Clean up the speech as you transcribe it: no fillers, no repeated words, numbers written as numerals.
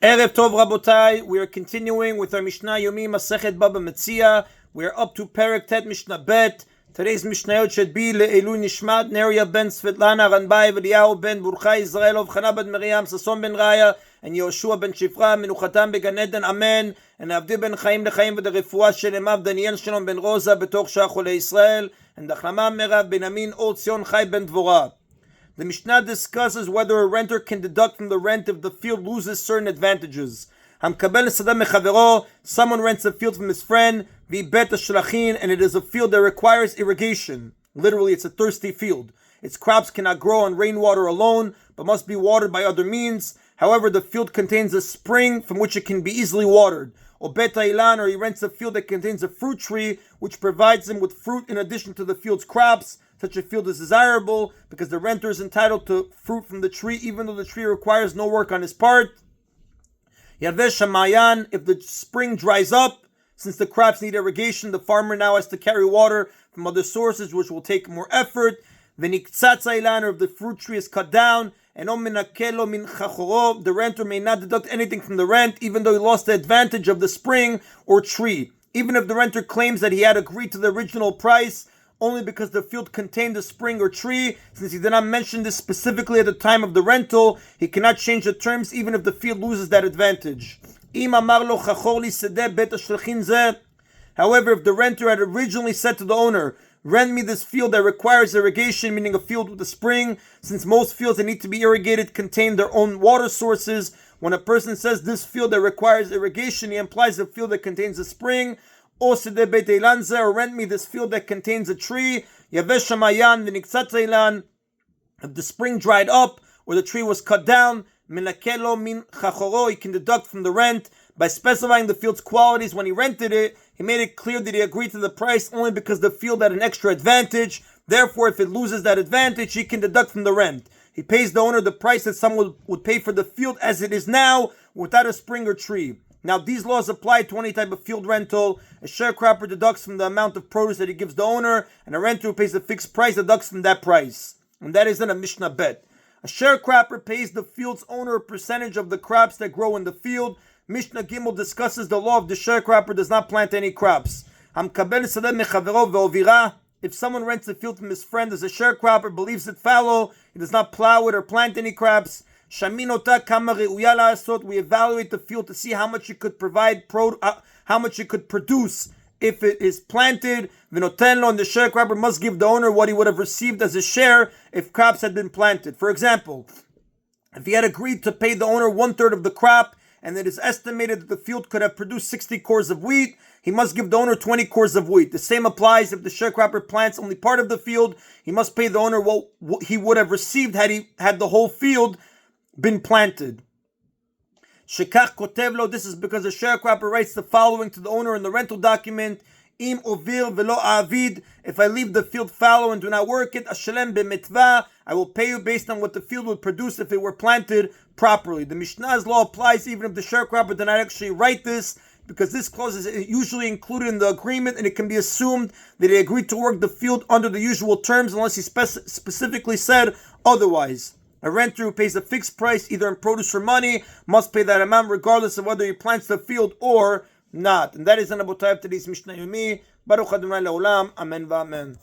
Erev Tov Rabotai, we are continuing with our Mishna Yomi Masechet Bava Metzia. We are up to Perek Tet Mishnah Bet. Today's Mishnayot should be Le'elu Nishmat Neria ben Svetlana Ranbai V'Eliyahu ben Burcha Israel Chana ben Miriam Sason ben Raya and Yoshua ben Shifra Menuchatam beGan Eden Amen and Avdi ben Chaim leChaim v'Derefua Shelemav Daniel Shalom ben Rosa betoch Shah Cholei Israel and Dachlama Merav ben Amin Or Tzion Chai ben Dvorah. The Mishnah discusses whether a renter can deduct from the rent if the field loses certain advantages. Someone rents a field from his friend, and it is a field that requires irrigation. Literally, it's a thirsty field. Its crops cannot grow on rainwater alone, but must be watered by other means. However, the field contains a spring from which it can be easily watered. Or he rents a field that contains a fruit tree, which provides him with fruit in addition to the field's crops. Such a field is desirable because the renter is entitled to fruit from the tree, even though the tree requires no work on his part. If the spring dries up, since the crops need irrigation, the farmer now has to carry water from other sources, which will take more effort. Or if the fruit tree is cut down, and the renter may not deduct anything from the rent, even though he lost the advantage of the spring or tree. Even if the renter claims that he had agreed to the original price, only because the field contained a spring or tree, since he did not mention this specifically at the time of the rental, he cannot change the terms even if the field loses that advantage. However, if the renter had originally said to the owner, "Rent me this field that requires irrigation," meaning a field with a spring, since most fields that need to be irrigated contain their own water sources, when a person says this field that requires irrigation, he implies a field that contains a spring. Or rent me this field that contains a tree. If the spring dried up or the tree was cut down, he can deduct from the rent. By specifying the field's qualities when he rented it, he made it clear that he agreed to the price only because the field had an extra advantage. Therefore, if it loses that advantage, he can deduct from the rent. He pays the owner the price that someone would pay for the field as it is now, without a spring or tree. Now, these laws apply to any type of field rental. A sharecropper deducts from the amount of produce that he gives the owner, and a renter who pays a fixed price deducts from that price. And that isn't a Mishnah Bet. A sharecropper pays the field's owner a percentage of the crops that grow in the field. Mishnah Gimel discusses the law of the sharecropper does not plant any crops. If someone rents a field from his friend as a sharecropper, believes it fallow, he does not plow it or plant any crops, we evaluate the field to see how much it could provide, how much it could produce if it is planted. And the sharecropper must give the owner what he would have received as a share if crops had been planted. For example, if he had agreed to pay the owner 1/3 of the crop, and it is estimated that the field could have produced 60 cores of wheat, he must give the owner 20 cores of wheat. The same applies if the sharecropper plants only part of the field. He must pay the owner what he would have received had the whole field been planted. Shekach kotevlo, this is because the sharecropper writes the following to the owner in the rental document: Im ovir velo avid, if I leave the field fallow and do not work it, ashelem b'mitva, I will pay you based on what the field would produce if it were planted properly. The Mishnah's law applies even if the sharecropper did not actually write this, because this clause is usually included in the agreement, and it can be assumed that he agreed to work the field under the usual terms unless he specifically said otherwise. A renter who pays a fixed price, either in produce or money, must pay that amount regardless of whether he plants the field or not. And that is an Abotai of today's Mishna Yomi. Baruch Adonai Le'olam. Amen v'amen.